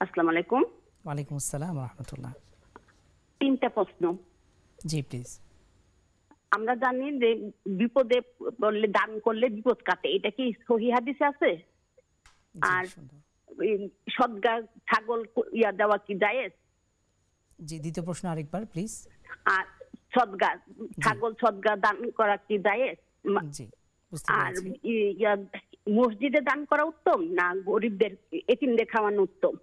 আসসালামু আলাইকুম। ওয়ালাইকুম আসসালাম রাহমাতুল্লাহ। তিনটা প্রশ্ন। জি প্লিজ। আমরা জানি যে বিপদে পড়লে দান করলে বিপদ কাটে, এটা কি সহিহ হাদিসে আছে? জি আর সুন্দর। সদগা ছাগল দেওয়া কি জায়েজ? জি দ্বিতীয় প্রশ্ন আরেকবার প্লিজ। আর সদগা ছাগল সদগা দান করা কি জায়েজ? জি বুঝতে আর পেরেছি। মসজিদে দান করা উত্তম না গরিবদের এতিমদের খাওয়ানো উত্তম?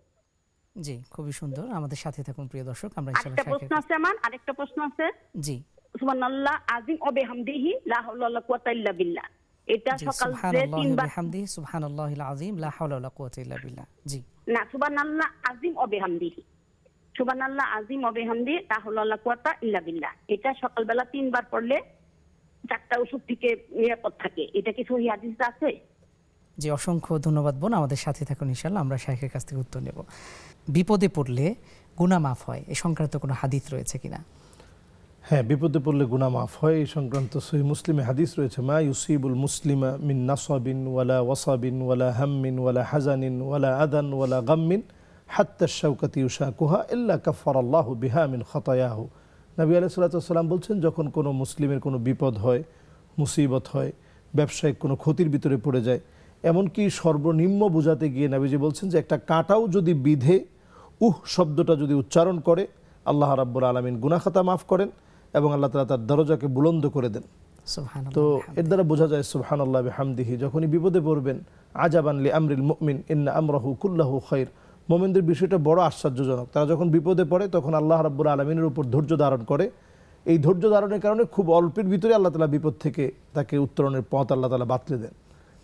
জি খুবই সুন্দর, আমাদের সাথে থাকুন প্রিয় দর্শক, আমরা আরেকটা ইনশাআল্লাহ প্রশ্ন আছে আমার, আরেকটা প্রশ্ন আছে। জি সুবহানাল্লাহ আযীম ওয়া বিহামদিহি লা হাওলা ওয়ালা কুওয়াতা ইল্লা বিল্লাহ। এটা জি সকাল যে সুবহানাল্লাহি ওয়া তিনবার, বিহামদিহি সুবহানাল্লাহিল আযীম লা হাওলা ওয়ালা কুওয়াতা ইল্লা বিল্লাহ। জি না সুবহানাল্লাহ আযীম ওয়া বিহামদিহি, সুবহানাল্লাহ আযীম ওয়া বিহামদিহি লা হাওলা ওয়ালা কুওয়াতা ইল্লা বিল্লাহ, এটা সকালবেলা তিনবার পড়লে চারটা ওষুধ থেকে নিরাপদ থাকে। এটা কি সহিহ হাদিসে আছে? জি অসংখ্য ধন্যবাদ বোন, আমাদের সাথে থাকুন ইনশাআল্লাহ, আমরা শাইখের কাছ থেকে উত্তর নেব। বিপদে পড়লে গুনাহ মাফ হয় এ সংক্রান্ত কোনো হাদিস রয়েছে কিনা? হ্যাঁ, বিপদে পড়লে গুনাহ মাফ হয় এই সংক্রান্ত সহিহ মুসলিমে হাদিস রয়েছে, মা ইউসিবুল মুসলিমা মিন নাসাবিন ওয়ালা ওয়াসাবিন ওয়ালা হাম্মিন ওয়ালা হাজানিন ওয়ালা আদান ওয়ালা গাম্মিন হাত্তা শাওকাতি ইউশাকুহা ইল্লা কাফফারাল্লাহু বিহা মিন খাতায়াহু। নবী আলাইহিস সাল্লাতু ওয়াস সালাম বলছেন, যখন কোনো মুসলিমের কোনো বিপদ হয়, মুসিবত হয়, ব্যবসায়িক কোনো ক্ষতির ভিতরে পড়ে যায়, এমনকি সর্বনিম্ন বোঝাতে গিয়ে নবীজি বলছেন যে একটা কাঁটাও যদি বিধে শব্দটা যদি উচ্চারণ করে, আল্লাহ রাব্বুল আলামিন গুনাহ খাতা মাফ করেন এবং আল্লাহ তাআলা তার দরজাকে বুলন্দ করে দেন। তো এর দ্বারা বোঝা যায় সুবহানাল্লাহ বিহামদিহি, যখনই বিপদে পড়বেন, আজাবান লি আমরিল মুমিন ইন্না আমরাহু কুল্লাহু খায়র, মুমিনদের বিষয়টা বড় আশ্চর্যজনক। তারা যখন বিপদে পড়ে তখন আল্লাহ রাব্বুল আলামিনের উপর ধৈর্য ধারণ করে। এই ধৈর্য ধারণের কারণে খুব অল্পের ভিতরে আল্লাহ তাআলা বিপদ থেকে তাকে উত্তরণের পথ আল্লাহ তাআলা বাতলে দেন।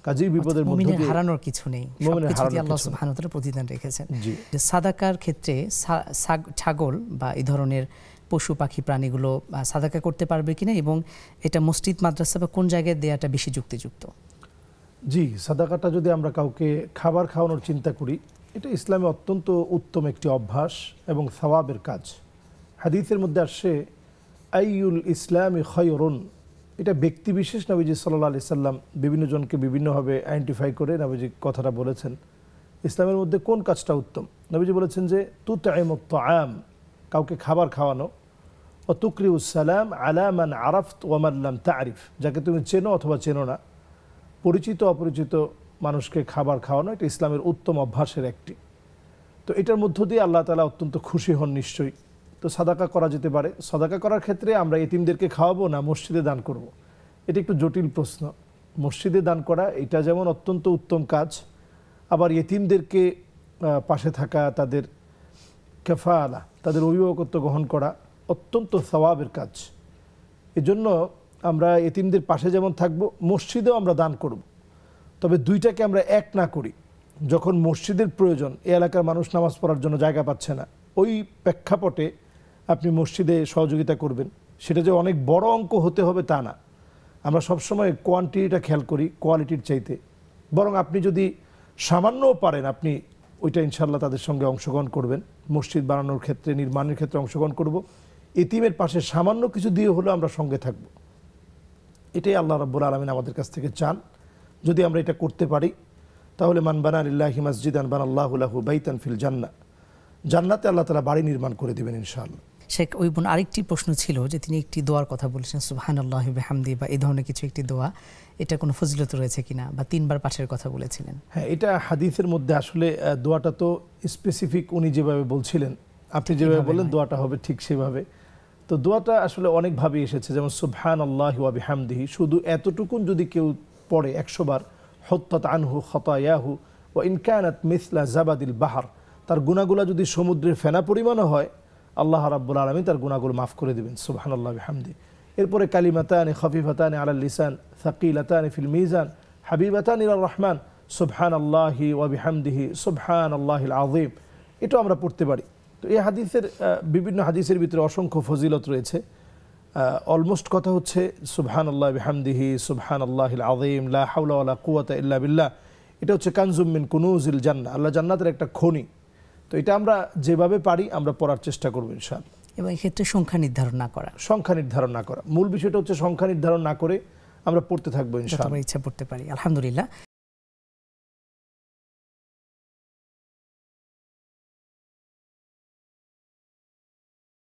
কাজেই বিপদের মধ্যে মুমিনের হারানোর কিছু নেই, সবকিছুতে আল্লাহ কিছু নেই। সুবহানাহু ওয়া তাআলা প্রতিদান রেখেছেন। জি। সাদাকার ক্ষেত্রে ছাগল বা এই ধরনের পশু পাখি প্রাণীগুলো সাদাকা করতে পারবে কিনা, এবং এটা মসজিদ মাদ্রাসা বা কোন জায়গায় দেয়াটা বেশি যুক্তিযুক্ত? জি, সাদাকাটা যদি আমরা কাউকে খাবার খাওয়ানোর চিন্তা করি, এটা ইসলামে অত্যন্ত উত্তম একটি অভ্যাস এবং সওয়াবের কাজ। হাদিসের মধ্যে আসছে আইয়ুল ইসলামি খায়রুন, এটা ব্যক্তি বিশেষ নবীজি সাল্লাল্লাহু আলাইহি সাল্লাম বিভিন্ন জনকে বিভিন্নভাবে আইডেন্টিফাই করে নবীজি কথাটা বলেছেন। ইসলামের মধ্যে কোন কাজটা উত্তম? নবীজি বলেছেন যে তুতঈমুত তাআম, কাউকে খাবার খাওয়ানো, ও তুকরিউস সালাম আলা মান আরাফত ওয়া মান লাম তা'রিফ, যাকে তুমি চেনো অথবা চেনো না, পরিচিত অপরিচিত মানুষকে খাবার খাওয়ানো, এটা ইসলামের উত্তম অভ্যাসের একটি। তো এটার মধ্য দিয়ে আল্লাহ তাআলা অত্যন্ত খুশি হন নিশ্চয়ই। তো সাদাকা করা যেতে পারে। সাদাকা করার ক্ষেত্রে আমরা এতিমদেরকে খাওয়াবো না মসজিদে দান করব, এটা একটু জটিল প্রশ্ন। মসজিদে দান করা এটা যেমন অত্যন্ত উত্তম কাজ, আবার এতিমদেরকে পাশে থাকা, তাদের কাফালা, তাদের অভিভাবকত্ব গ্রহণ করা অত্যন্ত সওয়াবের কাজ। এজন্য আমরা এতিমদের পাশে যেমন থাকবো, মসজিদেও আমরা দান করব। তবে দুইটাকে আমরা এক না করি। যখন মসজিদের প্রয়োজন, এই এলাকার মানুষ নামাজ পড়ার জন্য জায়গা পাচ্ছে না, ওই প্রেক্ষাপটে আপনি মসজিদে সহযোগিতা করবেন, সেটা যে অনেক বড় অঙ্ক হতে হবে তা না। আমরা সবসময় কোয়ান্টিটিটা খেয়াল করি কোয়ালিটির চাইতে। বরং আপনি যদি সামান্যও পারেন, আপনি ওইটা ইনশাল্লাহ তাদের সঙ্গে অংশগ্রহণ করবেন। মসজিদ বানানোর ক্ষেত্রে, নির্মাণের ক্ষেত্রে অংশগ্রহণ করব। এতিমের পাশে সামান্য কিছু দিয়ে হলেও আমরা সঙ্গে থাকব। এটাই আল্লাহ রাব্বুল আলামিন আমাদের কাছ থেকে চান। যদি আমরা এটা করতে পারি, তাহলে মান বানা লিল্লাহি মাসজিদান বানাল্লাহু লাহু বাইতান ফিল জান্নাহ, জান্নাতে আল্লাহ তাআলা বাড়ি নির্মাণ করে দিবেন ইনশাআল্লাহ। শেখ ওই বোন আরেকটি প্রশ্ন ছিল যে তিনি একটি দোয়ার কথা বলেছেন, সুবহানাল্লাহি ওয়া বিহামদিহি বা এই ধরনের কিছু একটি দোয়া, এটা কোনো ফজিলত রয়েছে কিনা, বা তিনবার পাঠের কথা বলেছিলেন। হ্যাঁ, এটা হাদিসের মধ্যে আসলে দোয়াটা তো স্পেসিফিক, উনি যেভাবে বলছিলেন, আপনি যেভাবে বললেন দোয়াটা হবে ঠিক সেভাবে। তো দোয়াটা আসলে অনেকভাবে এসেছে, যেমন সুবহানাল্লাহি ওয়া বিহামদিহি, শুধু এতটুকুন যদি কেউ পড়ে 100 বার, হত্তাত আনহু খাতায়াহু ওয়া ইন কানাত মিসলা জাবাদিল বাহর, তার গুনাহগুলো যদি সমুদ্রের ফেনা পরিমাণও হয়, আল্লাহ রাব্বুল আলামিন তার গুনাহগুলো মাফ করে দিবেন। সুবহানাল্লাহি বিহামদিহি। এরপরে কালিমাতানি খাফিফাতানি আলাল লিসান সাকিলাতানি ফিল মিজান হাবিবাতানি ইলার রহমান সুবহানাল্লাহি ওয়া বিহামদিহি সুবহানাল্লাহিল আযীম, এটাও আমরা পড়তে পারি। তো এই হাদিসের বিভিন্ন হাদিসের ভিতরে অসংখ্য ফজিলত রয়েছে। অলমোস্ট কথা হচ্ছে সুবহানাল্লাহি বিহামদিহি সুবহানাল্লাহিল আযীম লা হাওলা ওয়ালা কুওয়াতা ইল্লা বিল্লাহ, এটা হচ্ছে কানজুম মিন কুনুজিল জান্নাহ, আল্লাহ জান্নাতের একটা খনি। তো এটা আমরা যেভাবে পারি আমরা পড়ার চেষ্টা করব ইনশাআল্লাহ। এবং এক্ষেত্রে সংখ্যা নির্ধারণ না করা, সংখ্যা নির্ধারণ না করা, মূল বিষয়টা হচ্ছে সংখ্যা নির্ধারণ না করে আমরা পড়তে থাকবো ইনশাআল্লাহ, ইচ্ছা পড়তে পারি। আলহামদুলিল্লাহ।